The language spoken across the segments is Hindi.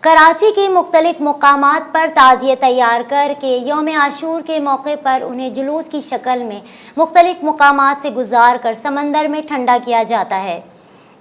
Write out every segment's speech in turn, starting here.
कराची के मुख्तलिफ मुकामात पर ताज़िए तैयार करके यौम आशूर के मौके पर उन्हें जुलूस की शक्ल में मुख्तलिफ मुकामात से गुजार कर समंदर में ठंडा किया जाता है।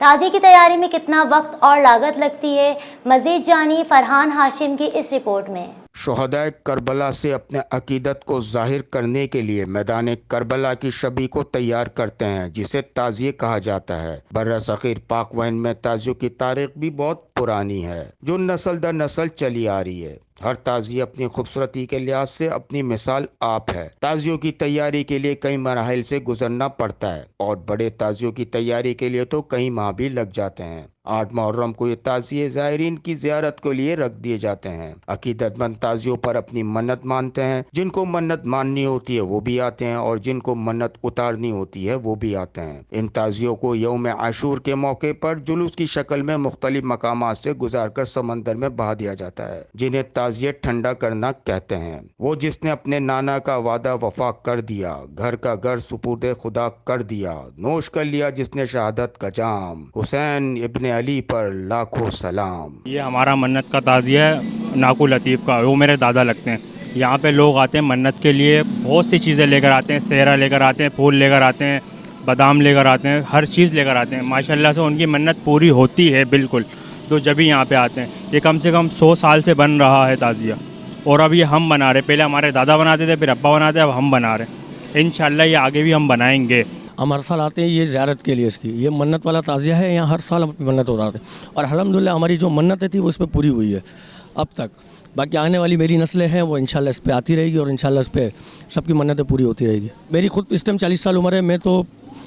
ताज़िए की तैयारी में कितना वक्त और लागत लगती है, मज़ीद जानिए फरहान हाशिम की इस रिपोर्ट में। शुहदाए करबला से अपने अकीदत को जाहिर करने के लिए मैदान करबला की शबी को तैयार करते हैं, जिसे ताज़िए कहा जाता है। बर्र-ए-सग़ीर पाक व हिंद में ताज़ियों की तारीख भी बहुत पुरानी है, जो नस्ल दर नस्ल चली आ रही है। हर ताज़िए अपनी खूबसूरती के लिहाज से अपनी मिसाल आप है। ताज़ियों की तैयारी के लिए कई मराहिल से गुजरना पड़ता है और बड़े ताज़ियों की तैयारी के लिए तो कई माह भी लग जाते हैं। 8 मुहर्रम को ये ताज़िए ज़ायरीन की ज़ियारत के लिए रख दिए जाते हैं। अकीदतमंद ताज़ियों पर अपनी मन्नत मानते हैं। जिनको मन्नत माननी होती है वो भी आते हैं और जिनको मन्नत उतारनी होती है वो भी आते हैं। इन ताज़ियों को यौम आशूर के मौके पर जुलूस की शक्ल में मुख्तलिफ मकामात से गुजार कर समंदर में बहा दिया जाता है, जिन्हें ताज़िए ठंडा करना कहते हैं। वो जिसने अपने नाना का वादा वफा कर दिया, घर का घर सुपुर्दे खुदा कर दिया, नोश कर लिया जिसने शहादत का जाम, हुसैन इब्ने अली पर लाखों सलाम। ये हमारा मन्नत का ताज़िया है नाकू लतीफ़ का, वो मेरे दादा लगते हैं। यहाँ पे लोग आते हैं मन्नत के लिए, बहुत सी चीज़ें लेकर आते हैं, सेहरा लेकर आते हैं, फूल लेकर आते हैं, बादाम लेकर आते हैं, हर चीज़ लेकर आते हैं। माशाल्लाह से उनकी मन्नत पूरी होती है बिल्कुल, तो जब भी यहाँ पे आते हैं। ये कम से कम 100 साल से बन रहा है ताज़िया, और अब ये हम बना रहे। पहले हमारे दादा बनाते थे, फिर अब्बा बनाते, अब हम बना रहे। इंशाल्लाह ये आगे भी हम बनाएंगे। हम हर साल आते हैं ये ज़ियारत के लिए। इसकी ये मन्नत वाला ताज़िया है, यहाँ हर साल हम अपनी मन्नत उतारते हैं और अल्हम्दुलिल्लाह हमारी जो मन्नतें थी वो इस पर पूरी हुई है अब तक। बाकी आने वाली मेरी नस्लें हैं वो इंशाल्लाह इस पर आती रहेगी और इंशाल्लाह इस पर सबकी मन्नतें पूरी होती रहेगी। मेरी खुद इस टाइम 40 साल उम्र है, मैं तो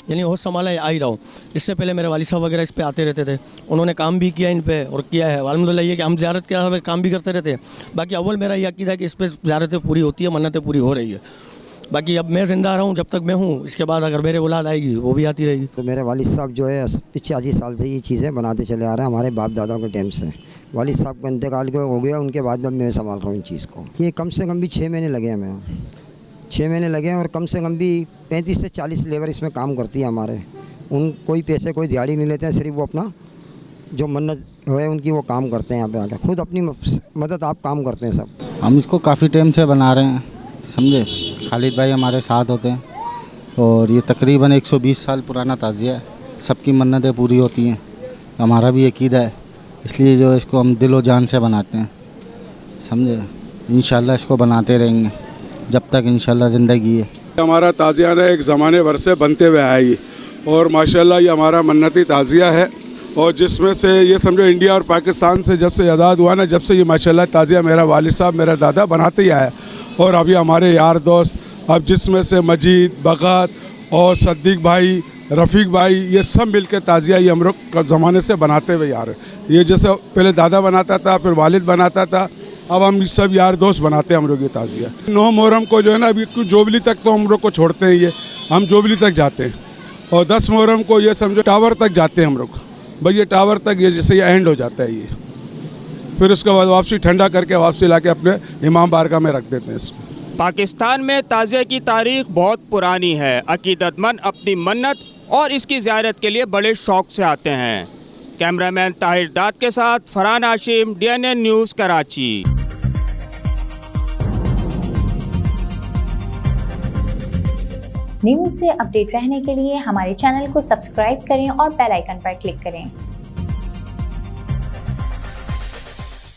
यानी होश संभाला आ ही रहा हूँ। इससे पहले मेरे वालिद साहब वगैरह इस पे आते रहते थे, उन्होंने काम भी किया इन पे और किया है। अल्हम्दुलिल्लाह ये कि हम ज़ियारत के काम भी करते रहते हैं। बाकी अव्वल मेरा ये अकीदा है कि इस पर ज़ियारतें पूरी होती है, मन्नतें पूरी हो रही है। बाकी अब मैं ज़िंदा रहा हूँ, जब तक मैं हूँ, इसके बाद अगर मेरे औलाद आएगी वो भी आती रहेगी। तो मेरे वालिद साहब जो है 85 साल से ये चीज़ें बनाते चले आ रहे हैं, हमारे बाप दादाओं के टाइम से। वालिद साहब का इंतकाल हो गया, उनके बाद में मैं संभाल रहा हूँ इन चीज़ को। ये कम से कम भी 6 महीने लगे हैं, हमें 6 महीने लगे हैं और कम से कम भी 35 से 40 लेबर इसमें काम करती है हमारे। उन कोई पैसे कोई दिहाड़ी नहीं लेते हैं, सिर्फ वो अपना जो मन्नत है उनकी वो काम करते हैं। यहाँ पे आकर खुद अपनी मदद आप काम करते हैं सब। हम इसको काफ़ी टाइम से बना रहे हैं, समझे। खालिद भाई हमारे साथ होते हैं और ये तकरीबन 120 साल पुराना ताज़िया है। सबकी मन्नतें पूरी होती हैं, हमारा भी अकीदा है, इसलिए जो इसको हम दिलो जान से बनाते हैं, समझे। इंशाल्लाह इसको बनाते रहेंगे जब तक इंशाल्लाह ज़िंदगी है। हमारा ताज़िया ना एक ज़माने भर से बनते हुए आएगी और माशाल्लाह ये हमारा मन्नती ताज़िया है। और जिसमें से ये समझो इंडिया और पाकिस्तान से जब से आज़ाद हुआ ना, जब से ये माशाल्लाह ताज़िया मेरा वालिद साहब मेरा दादा बनाते ही आया। और अभी हमारे यार दोस्त अब जिसमें से मजीद, बगत और सद्दीक भाई, रफ़ीक भाई, ये सब मिल के ताज़िया ये हम लोग ज़माने से बनाते हुए यार। ये जैसे पहले दादा बनाता था, फिर वालिद बनाता था, अब हम सब यार दोस्त बनाते हैं हम लोग ये ताज़िया। 9 मुहर्रम को जो है ना, अभी जोबली तक तो हम लोग को छोड़ते हैं, ये हम जोबली तक जाते हैं। और 10 मुहर्रम को ये समझो टावर तक जाते हैं हम लोग। भाई ये टावर तक ये जैसे ये एंड हो जाता है ये, फिर उसके बाद वापसी ठंडा करके वापसी ला के अपने इमाम बारगाह में रख देते हैं इसको। पाकिस्तान में ताज़िया की तारीख बहुत पुरानी है। अकीदतमंद अपनी मन्नत और इसकी ज़ियारत के लिए बड़े शौक़ से आते हैं। कैमरामैन ताहिर दाद के साथ Farhan Hashim, DNN news, Karachi. News से अपडेट रहने के लिए हमारे चैनल को सब्सक्राइब करें और बेल आइकन पर क्लिक करें।